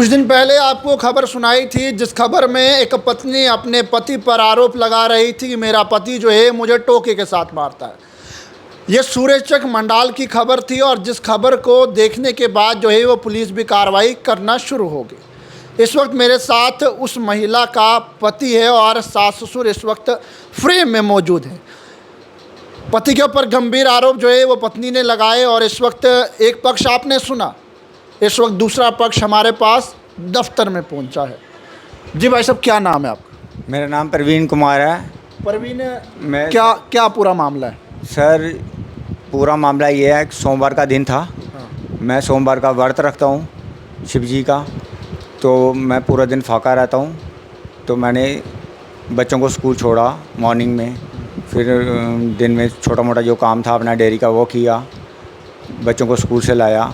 कुछ दिन पहले आपको खबर सुनाई थी, जिस खबर में एक पत्नी अपने पति पर आरोप लगा रही थी कि मेरा पति जो है मुझे टोके के साथ मारता है। ये सूरजचक मंडाल की खबर थी और जिस खबर को देखने के बाद जो है वो पुलिस भी कार्रवाई करना शुरू हो गई। इस वक्त मेरे साथ उस महिला का पति है और सास ससुर इस वक्त फ्रेम में मौजूद हैं। पति के ऊपर गंभीर आरोप जो है वो पत्नी ने लगाए और इस वक्त एक पक्ष आपने सुना, इस वक्त दूसरा पक्ष हमारे पास दफ्तर में पहुंचा है। जी भाई साहब, क्या नाम है आपका? मेरा नाम प्रवीण कुमार है। प्रवीण, मैं क्या पूरा मामला है? सर, पूरा मामला ये है कि सोमवार का दिन था। मैं सोमवार का व्रत रखता हूँ शिव जी का, तो मैं पूरा दिन फाका रहता हूँ। तो मैंने बच्चों को स्कूल छोड़ा मॉर्निंग में, फिर दिन में छोटा मोटा जो काम था अपना डेयरी का वो किया, बच्चों को स्कूल से लाया।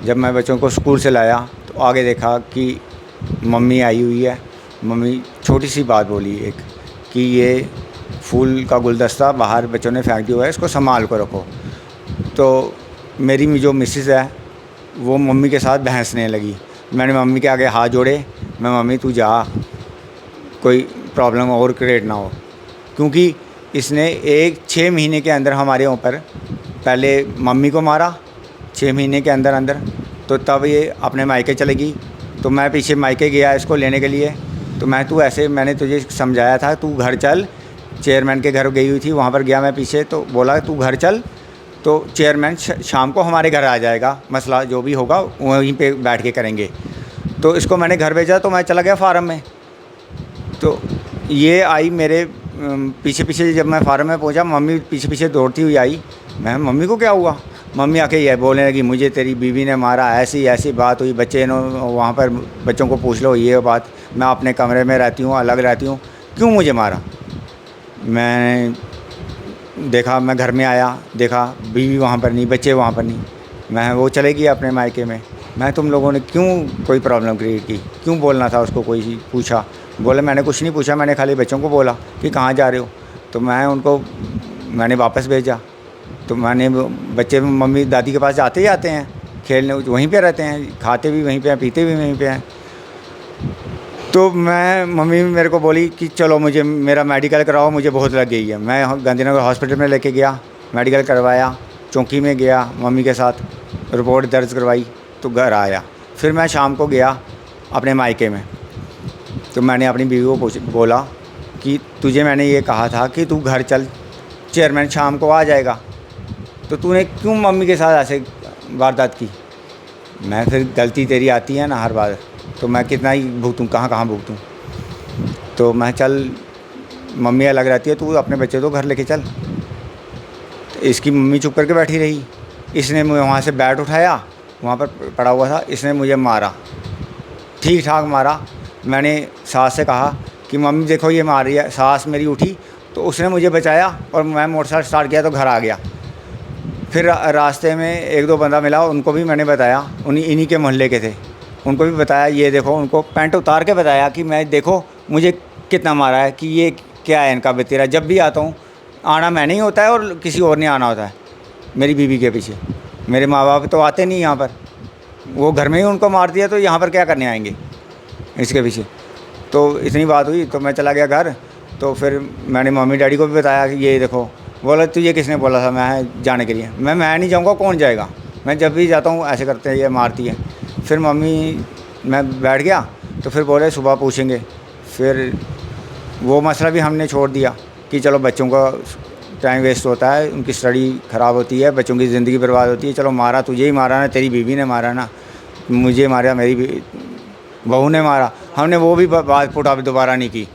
जब मैं बच्चों को स्कूल से लाया तो आगे देखा कि मम्मी आई हुई है। मम्मी छोटी सी बात बोली एक कि ये फूल का गुलदस्ता बाहर बच्चों ने फेंक दिया है, इसको संभाल कर रखो। तो मेरी जो मिसेस है वो मम्मी के साथ बहसने लगी। मैंने मम्मी के आगे हाथ जोड़े, मैं मम्मी तू जा, कोई प्रॉब्लम और क्रिएट ना हो, क्योंकि इसने 6 महीने के अंदर हमारे ऊपर पहले मम्मी को मारा 6 महीने के अंदर अंदर। तो तब ये अपने मायके चलेगी, तो मैं पीछे मायके गया इसको लेने के लिए। तो मैंने तुझे समझाया था तू घर चल, चेयरमैन के घर गई हुई थी, वहाँ पर गया मैं पीछे, तो बोला तू घर चल, तो चेयरमैन शाम को हमारे घर आ जाएगा, मसला जो भी होगा वहीं पे बैठ के करेंगे। तो इसको मैंने घर भेजा, तो मैं चला गया फार्म में। तो ये आई मेरे पीछे पीछे। जब मैं फार्म में पहुंचा, मम्मी पीछे पीछे दौड़ती हुई आई। मैं मम्मी को क्या हुआ? मम्मी आके ये बोलने लगी मुझे तेरी बीवी ने मारा, ऐसी ऐसी बात हुई, बच्चे ने वहाँ पर बच्चों को पूछ लो ये बात, मैं अपने कमरे में रहती हूँ, अलग रहती हूँ, क्यों मुझे मारा? मैं देखा, मैं घर में आया, देखा बीवी वहाँ पर नहीं, बच्चे वहाँ पर नहीं। मैं वो चले गई अपने मायके में। मैं तुम लोगों ने क्यों कोई प्रॉब्लम क्रिएट की, क्यों बोलना था उसको? कोई पूछा? बोले मैंने कुछ नहीं पूछा, मैंने खाली बच्चों को बोला कि कहाँ जा रहे हो। तो मैंने वापस भेजा। तो मैंने बच्चे मम्मी दादी के पास आते ही आते हैं, खेलने वहीं पे रहते हैं, खाते भी वहीं पे हैं, पीते भी वहीं पे हैं। तो मम्मी मेरे को बोली कि चलो मुझे मेरा मेडिकल कराओ, मुझे बहुत लग गई है। मैं गांधीनगर हॉस्पिटल में लेके गया, मेडिकल करवाया, चौकी में गया मम्मी के साथ, रिपोर्ट दर्ज करवाई, तो घर आया। फिर मैं शाम को गया अपने मायके में। तो मैंने अपनी बीवी को बोला कि तुझे मैंने ये कहा था कि तू घर चल, चेयरमैन शाम को आ जाएगा, तो तूने क्यों मम्मी के साथ ऐसे वारदात की? मैं फिर गलती तेरी आती है ना हर बार, तो मैं कितना ही भुगतूँ, कहाँ भुगतूँ? तो मैं चल, मम्मी अलग रहती है, तू अपने बच्चे तो घर लेके चल। तो इसकी मम्मी चुप करके बैठी रही। इसने मुझे वहाँ से बैट उठाया, वहाँ पर पड़ा हुआ था, इसने मुझे मारा, ठीक ठाक मारा। मैंने सास से कहा कि मम्मी देखो ये मार रही है। सास मेरी उठी तो उसने मुझे बचाया और मैं मोटरसाइकिल स्टार्ट किया तो घर आ गया। फिर रास्ते में एक दो बंदा मिला, उनको भी मैंने बताया, इन्हीं के मोहल्ले के थे, उनको भी बताया। ये देखो, उनको पैंट उतार के बताया कि मैं देखो मुझे कितना मारा है, कि ये क्या है इनका बतेरा। जब भी आता हूँ, आना मैंने ही होता है और किसी और ने आना होता है मेरी बीवी के पीछे। मेरे माँ बाप तो आते नहीं यहाँ पर, वो घर में ही उनको मार दिया, तो यहाँ पर क्या करने आएंगे इसके पीछे। तो इतनी बात हुई तो मैं चला गया घर। तो फिर मैंने मम्मी डैडी को भी बताया कि ये देखो। बोला तुझे किसने बोला था मैं जाने के लिए? मैं नहीं जाऊँगा, कौन जाएगा? मैं जब भी जाता हूँ ऐसे करते हैं, ये मारती है। फिर मैं बैठ गया, तो फिर बोले सुबह पूछेंगे। फिर वो मसला भी हमने छोड़ दिया कि चलो बच्चों का टाइम वेस्ट होता है, उनकी स्टडी ख़राब होती है, बच्चों की ज़िंदगी बर्बाद होती है। चलो मारा तुझे ही मारा ना, तेरी बीवी ने मारा ना, मुझे मारा, मेरी बहू ने मारा। हमने वो भी बात पुट दोबारा नहीं की,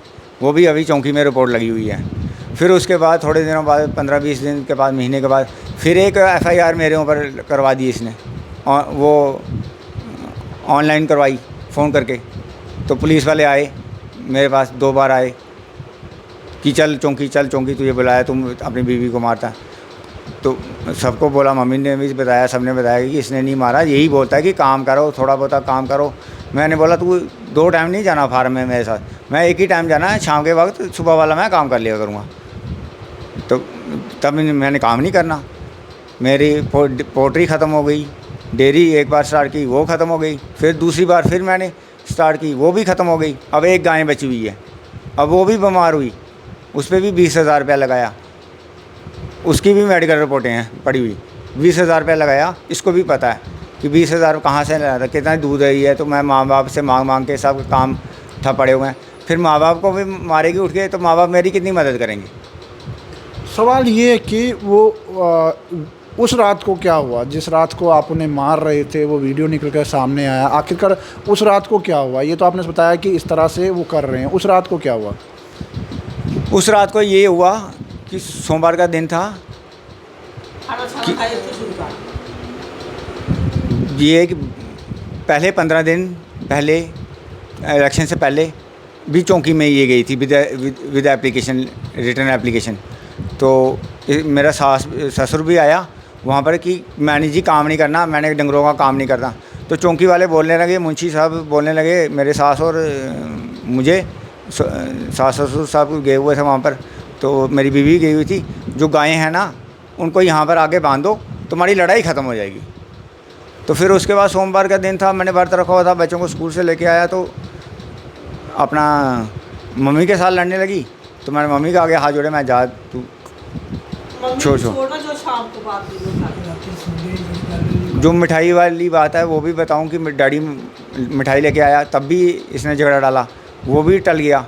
वो भी अभी चौकी में रिपोर्ट लगी हुई है। फिर उसके बाद थोड़े दिनों बाद, 15-20 दिन के बाद, महीने के बाद, फिर एक FIR मेरे ऊपर करवा दी इसने। वो ऑनलाइन करवाई फ़ोन करके। तो पुलिस वाले आए मेरे पास, 2 बार आए कि चल चौकी तुझे बुलाया, तुम अपनी बीवी को मारता। तो सबको बोला, मम्मी ने भी बताया, सबने बताया कि इसने नहीं मारा, यही बोलता है कि काम करो, थोड़ा बहुत काम करो। मैंने बोला तू 2 टाइम नहीं जाना फार्म में मेरे साथ, मैं एक ही टाइम जाना है, शाम के वक्त, सुबह वाला मैं काम कर लिया करूँगा। तो तब मैंने काम नहीं करना। मेरी पोल्ट्री ख़त्म हो गई, डेयरी एक बार स्टार्ट की, वो ख़त्म हो गई। फिर दूसरी बार फिर मैंने स्टार्ट की, वो भी ख़त्म हो गई। अब एक गाय बची हुई है, अब वो भी बीमार हुई, उस पर भी 20,000 रुपया लगाया, उसकी भी मेडिकल रिपोर्टें हैं पड़ी हुई। 20,000 रुपया लगाया, इसको भी पता है कि 20,000 कहाँ से लाया था, कितना दूध रही है। तो मैं माँ बाप से मांग के सब काम था पड़े हुए हैं, फिर माँ बाप को भी मारेगी उठ के, तो माँ बाप मेरी कितनी मदद करेंगे। सवाल ये है कि वो उस रात को क्या हुआ, जिस रात को आप उन्हें मार रहे थे, वो वीडियो निकल कर सामने आया, आखिरकार उस रात को क्या हुआ? ये तो आपने बताया कि इस तरह से वो कर रहे हैं, उस रात को क्या हुआ? उस रात को ये हुआ कि सोमवार का दिन था कि ये कि पहले 15 दिन पहले इलेक्शन से पहले भी चौकी में ये गई थी विद एप्लीकेशन, रिटर्न एप्लीकेशन। तो मेरा ससुर भी आया वहाँ पर कि मैंने जी काम नहीं करना, मैंने डंगरों का काम नहीं करना। तो चौकी वाले बोलने लगे, मुंशी साहब बोलने लगे मेरे सास और मुझे, सास ससुर साहब गए हुए थे वहाँ पर, तो मेरी बीवी गई हुई थी, जो गायें हैं ना उनको यहाँ पर आगे बांध दो, तुम्हारी लड़ाई ख़त्म हो जाएगी। तो फिर उसके बाद सोमवार का दिन था, मैंने व्रत रखा हुआ था, बच्चों को स्कूल से लेके आया तो अपना मम्मी के साथ लड़ने लगी। तो मैंने मम्मी का आगे हाथ जोड़े, मैं जा तू छो जो मिठाई वाली बात है वो भी बताऊं कि डैडी मिठाई लेके आया, तब भी इसने झगड़ा डाला, वो भी टल गया।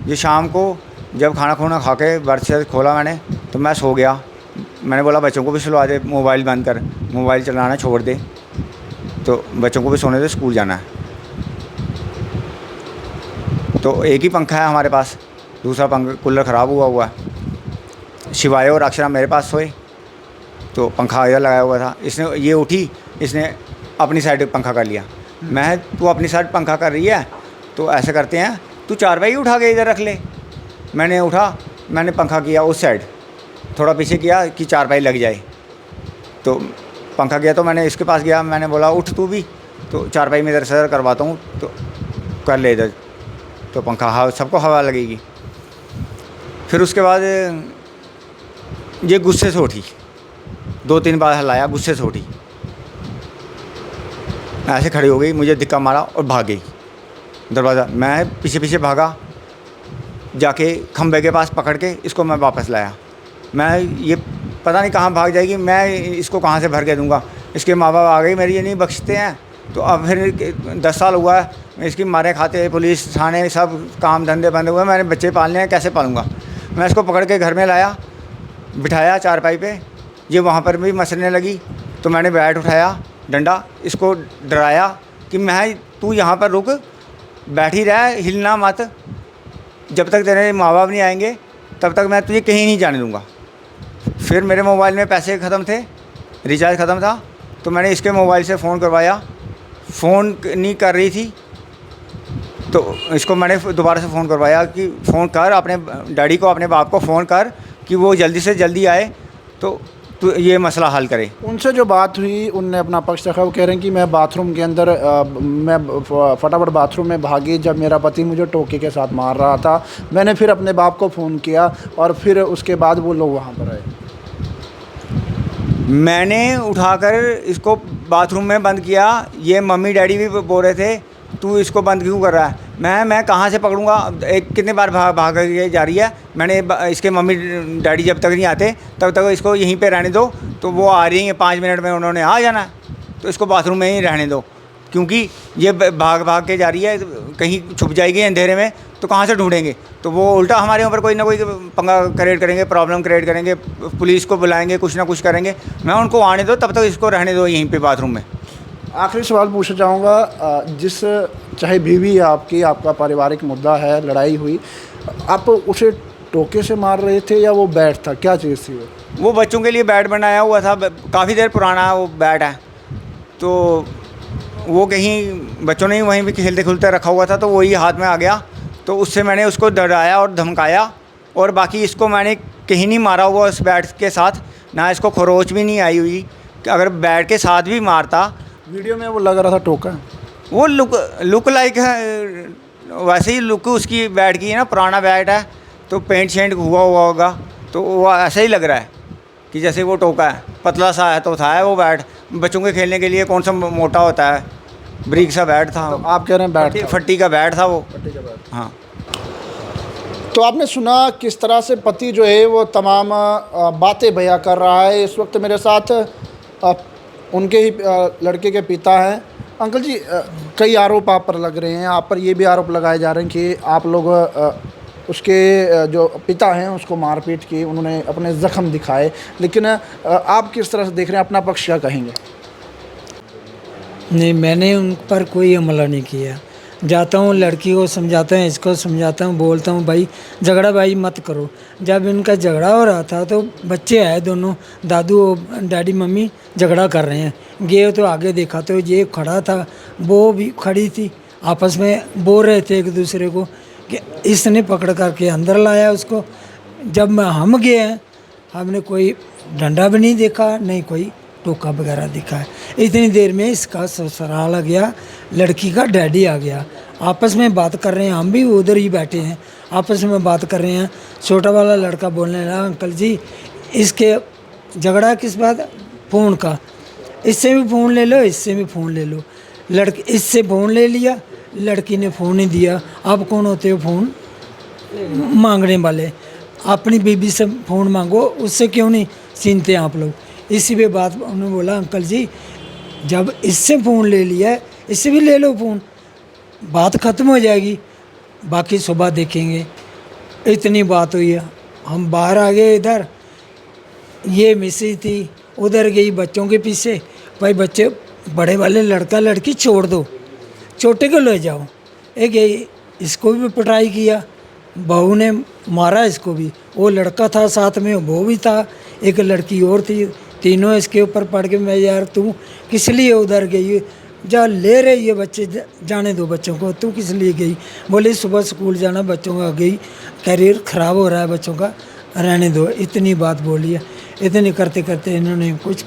ये शाम को जब खाना खुना खा के व्रत से खोला मैंने, तो मैं सो गया। मैंने बोला बच्चों को भी सुलवा दे, मोबाइल बंद कर, मोबाइल चलाना छोड़ दे, तो बच्चों को भी सोने दे, स्कूल जाना है। तो एक ही पंखा है हमारे पास, दूसरा कूलर ख़राब हुआ है। शिवाय और अक्षरा मेरे पास सोए, तो पंखा इधर लगाया हुआ था। इसने ये उठी, इसने अपनी साइड पंखा कर लिया। मैं तू अपनी साइड पंखा कर रही है तो ऐसे करते हैं, तू चारपाई उठा के इधर रख ले। मैंने उठा, मैंने पंखा किया उस साइड, थोड़ा पीछे किया कि चारपाई लग जाए, तो पंखा किया। तो मैंने इसके पास गया, मैंने बोला उठ तू भी, तो चारपाई में इधर से करवाता हूँ, तो कर ले इधर, तो पंखा हवा, सबको हवा लगेगी। फिर उसके बाद ये गुस्से से उठी, 2-3 बार हिलाया, गुस्से से उठी, ऐसे खड़ी हो गई, मुझे धक्का मारा और भाग गई दरवाज़ा। मैं पीछे पीछे भागा, जाके खंबे के पास पकड़ के इसको मैं वापस लाया। मैं ये पता नहीं कहाँ भाग जाएगी, मैं इसको कहाँ से भर के दूँगा। इसके माँ बाप आ गए मेरी, ये नहीं बख्शते हैं। तो अब फिर 10 साल हुआ है, इसकी मारे खाते, पुलिस थाने सब काम धंधे बंद हुए, मैंने बच्चे पालने हैं, कैसे पालूँगा। मैं इसको पकड़ के घर में लाया, बिठाया चारपाई पे, ये वहाँ पर भी मसलने लगी। तो मैंने बैट उठाया, डंडा, इसको डराया कि मैं तू यहाँ पर रुक, बैठी रह, हिलना मत, जब तक तेरे माँ बाप नहीं आएंगे तब तक मैं तुझे कहीं नहीं जाने दूँगा। फिर मेरे मोबाइल में पैसे ख़त्म थे, रिचार्ज ख़त्म था, तो मैंने इसके मोबाइल से फ़ोन करवाया, फ़ोन नहीं कर रही थी, तो इसको मैंने दोबारा से फ़ोन करवाया कि फ़ोन कर अपने डैडी को, अपने बाप को फ़ोन कर कि वो जल्दी से जल्दी आए तो ये मसला हल करे। उनसे जो बात हुई, उनने अपना पक्ष रखा। वो कह रहे हैं कि मैं बाथरूम के अंदर मैं फटाफट बाथरूम में भागी, जब मेरा पति मुझे टोके के साथ मार रहा था। मैंने फिर अपने बाप को फ़ोन किया और फिर उसके बाद वो लोग वहाँ पर आए। मैंने उठाकर इसको बाथरूम में बंद किया। ये मम्मी डैडी भी बोल रहे थे तू इसको बंद क्यों कर रहा है। मैं कहाँ से पकड़ूंगा, एक कितने बार भाग के जा रही है। मैंने इसके मम्मी डैडी जब तक नहीं आते तब तक इसको यहीं पे रहने दो। तो वो आ रही हैं, 5 मिनट में उन्होंने आ जाना है, तो इसको बाथरूम में ही रहने दो, क्योंकि ये भाग के जा रही है, कहीं छुप जाएगी अंधेरे में तो कहाँ से ढूंढेंगे। तो वो उल्टा हमारे ऊपर कोई ना कोई पंगा क्रिएट करेंगे, प्रॉब्लम क्रिएट करेंगे, पुलिस को बुलाएंगे, कुछ ना कुछ करेंगे। मैं उनको आने दो, तब तक इसको रहने दो यहीं पे बाथरूम में। आखिरी सवाल पूछना चाहूँगा, जिस चाहे बीवी है आपकी, आपका पारिवारिक मुद्दा है, लड़ाई हुई, आप उसे टोके से मार रहे थे या वो बैट था, क्या चीज़ थी वो? बच्चों के लिए बैट बनाया हुआ था, काफ़ी देर पुराना वो बैट है, तो वो कहीं बच्चों ने ही वहीं पे खेलते खेलते रखा हुआ था, तो वही हाथ में आ गया। तो उससे मैंने उसको डराया और धमकाया, और बाकी इसको मैंने कहीं नहीं मारा हुआ उस बैट के साथ, ना इसको खरोच भी नहीं आई हुई कि अगर बैट के साथ भी मारता। वीडियो में वो लग रहा था टोका, वो लुक लाइक है, वैसे ही लुक उसकी बैट की है ना, पुराना बैट है तो पेंट शेंट हुआ होगा, तो वो ऐसा ही लग रहा है कि जैसे वो टोका है, पतला सा है तो था है वो बैट। बच्चों के खेलने के लिए कौन सा मोटा होता है, ब्रिक सा बैट था। तो आप कह रहे हैं बैट था। फट्टी का बैट था वो। फट्टी का बैट। हाँ। तो आपने सुना किस तरह से पति जो है वो तमाम बातें बयां कर रहा है। इस वक्त मेरे साथ उनके ही लड़के के पिता हैं। अंकल जी, कई आरोप आप पर लग रहे हैं, आप पर ये भी आरोप लगाए जा रहे हैं कि आप लोग उसके जो पिता हैं उसको मारपीट की, उन्होंने अपने ज़ख्म दिखाए, लेकिन आप किस तरह से देख रहे हैं, अपना पक्ष क्या कहेंगे? नहीं, मैंने उन पर कोई हमला नहीं किया। जाता हूँ, लड़की को समझाता हूँ, इसको समझाता हूँ, बोलता हूँ भाई झगड़ा भाई मत करो। जब इनका झगड़ा हो रहा था तो बच्चे आए दोनों, दादू डैडी मम्मी झगड़ा कर रहे हैं। गए तो आगे देखा तो ये खड़ा था, वो भी खड़ी थी, आपस में बोल रहे थे एक दूसरे को कि इसने पकड़ करके अंदर लाया उसको। जब हम गए हैं, हमने कोई डंडा भी नहीं देखा, नहीं कोई टोका वगैरह दिखा है। इतनी देर में इसका ससुराल आ गया, लड़की का डैडी आ गया, आपस में बात कर रहे हैं, हम भी उधर ही बैठे हैं, आपस में बात कर रहे हैं। छोटा वाला लड़का बोलने लगा, अंकल जी इसके झगड़ा किस बात, फ़ोन का, इससे भी फ़ोन ले लो, इससे भी फ़ोन ले लो। लड़की इससे फ़ोन ले लिया, लड़की ने फ़ोन नहीं दिया। आप कौन होते हो फ़ोन मांगने वाले? अपनी बीबी से फ़ोन मांगो, उससे क्यों नहीं छीनते आप लोग? इसी पे बात उन्होंने बोला, अंकल जी जब इससे फ़ोन ले लिया है, इससे भी ले लो फ़ोन, बात ख़त्म हो जाएगी, बाकी सुबह देखेंगे। इतनी बात हुई है। हम बाहर आ गए, इधर ये मिसी थी, उधर गई बच्चों के पीछे, भाई बच्चे बड़े वाले लड़का लड़की छोड़ दो, छोटे को ले जाओ। एक गई, इसको भी पिटाई किया, बहू ने मारा इसको भी, वो लड़का था साथ में, वो भी था, एक लड़की और थी, तीनों इसके ऊपर पड़ के, मैं यार तू किस लिए उधर गई, जा ले रही है बच्चे, जाने दो बच्चों को, तू किस लिए गई? बोले सुबह स्कूल जाना बच्चों का, गई, करियर ख़राब हो रहा है बच्चों का, रहने दो। इतनी बात बोली है। इतनी करते करते इन्होंने कुछ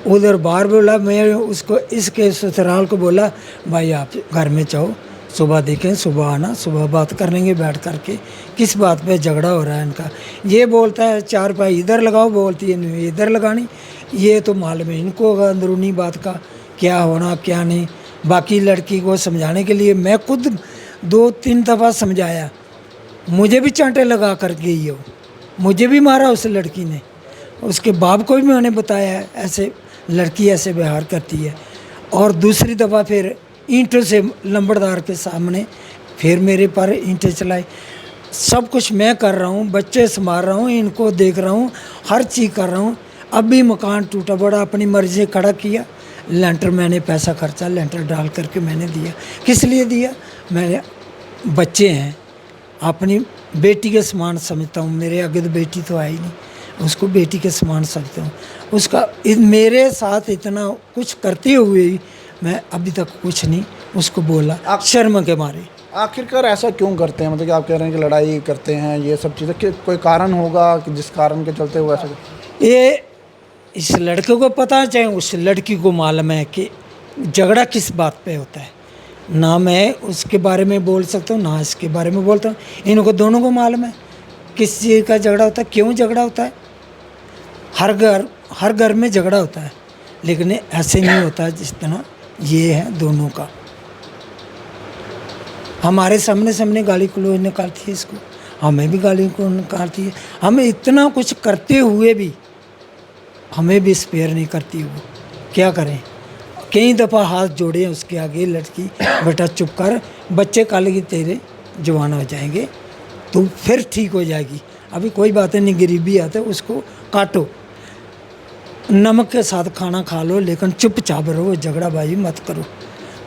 उधर बाहर बोला, मैं उसको इसके ससुराल को बोला, भाई आप घर में जाओ, सुबह देखें, सुबह आना, सुबह बात कर लेंगे बैठ करके, किस बात पे झगड़ा हो रहा है इनका। ये बोलता है चार पाई इधर लगाओ, बोलती है नहीं इधर लगानी। ये तो मालूम है इनको होगा अंदरूनी बात का, क्या होना क्या नहीं। बाकी लड़की को समझाने के लिए मैं खुद 2-3 दफ़ा समझाया, मुझे भी चांटे लगा कर गई हो, मुझे भी मारा उस लड़की ने। उसके बाप को भी मैंने बताया ऐसे लड़की ऐसे व्यवहार करती है। और दूसरी दफ़ा फिर ईंटों से लंबड़दार के सामने फिर मेरे पर ईंटें चलाई। सब कुछ मैं कर रहा हूँ, बच्चे संभाल रहा हूँ, इनको देख रहा हूँ, हर चीज़ कर रहा हूँ। अब भी मकान टूटा पड़ा, अपनी मर्जी से खड़ा किया, लेंटर मैंने पैसा खर्चा, लेंटर डाल करके मैंने दिया। किस लिए दिया? मैंने बच्चे हैं, अपनी बेटी के समान समझता हूँ। मेरे आगे तो बेटी तो आई नहीं, उसको बेटी के समान समझता हूँ। उसका मेरे साथ इतना कुछ करते हुए ही मैं अभी तक कुछ नहीं उसको बोला, शर्म के मारे। आखिरकार ऐसा क्यों करते हैं? मतलब कि आप कह रहे हैं कि लड़ाई करते हैं, ये सब चीज़ें, कि कोई कारण होगा कि जिस कारण के चलते वो ऐसा? ये इस लड़के को पता, चाहे उस लड़की को मालूम है कि झगड़ा किस बात पे होता है। ना मैं उसके बारे में बोल सकता हूँ, ना इसके बारे में बोलता हूँ। इनको दोनों को मालूम है किस चीज़ का झगड़ा होता है, क्यों झगड़ा होता है। हर घर में झगड़ा होता है, लेकिन ऐसे नहीं होता जिस तरह ये है दोनों का। हमारे सामने गाली गलौज निकालती है इसको, हमें भी गाली को निकालती है। हमें इतना कुछ करते हुए भी हमें भी स्पेयर नहीं करती वो। क्या करें? कई दफ़ा हाथ जोड़े उसके आगे, लड़की बेटा चुप कर, बच्चे कल की तेरे जवान हो जाएंगे, तो फिर ठीक हो जाएगी। अभी कोई बात नहीं, गरीबी आते उसको काटो, नमक के साथ खाना खा लो, लेकिन चुपचाप रहो, झगड़ाबाजी मत करो।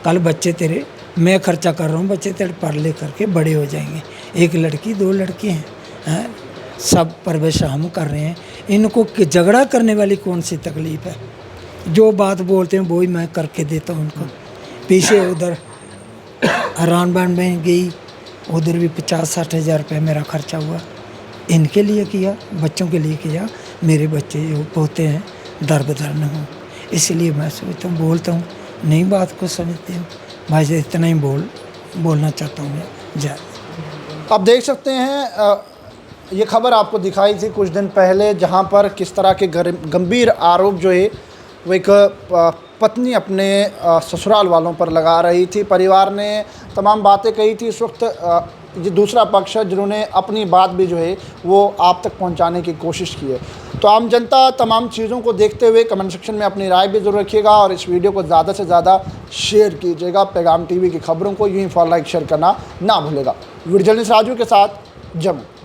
कल बच्चे तेरे, मैं खर्चा कर रहा हूँ, बच्चे तेरे पढ़ ले करके बड़े हो जाएंगे। एक लड़की 2 लड़के हैं, सब परवरिश हम कर रहे हैं। इनको झगड़ा करने वाली कौन सी तकलीफ़ है? जो बात बोलते हैं वो ही मैं करके देता हूँ उनको। पीछे उधर रानबान में गई, उधर भी 50-60 हज़ार रुपये मेरा खर्चा हुआ। इनके लिए किया, बच्चों के लिए किया। मेरे बच्चे जो पोते हैं दर-बदर न हो, इसलिए मैं सोचता हूँ, बोलता हूँ, नई बात को समझते हूँ। भाई से इतना ही बोलना चाहता हूँ मैं। जय। आप देख सकते हैं, ये खबर आपको दिखाई थी कुछ दिन पहले, जहां पर किस तरह के गंभीर आरोप जो है वो एक पत्नी अपने ससुराल वालों पर लगा रही थी। परिवार ने तमाम बातें कही थी। इस वक्त ये दूसरा पक्ष है जिन्होंने अपनी बात भी जो है वो आप तक पहुंचाने की कोशिश की है। तो आम जनता तमाम चीज़ों को देखते हुए कमेंट सेक्शन में अपनी राय भी ज़रूर रखिएगा और इस वीडियो को ज़्यादा से ज़्यादा शेयर कीजिएगा। पैगाम टीवी की खबरों को यूं ही फॉलो लाइक शेयर करना ना भूलेगा। वीडियो जर्नलिस्ट राजू के साथ जम्मू।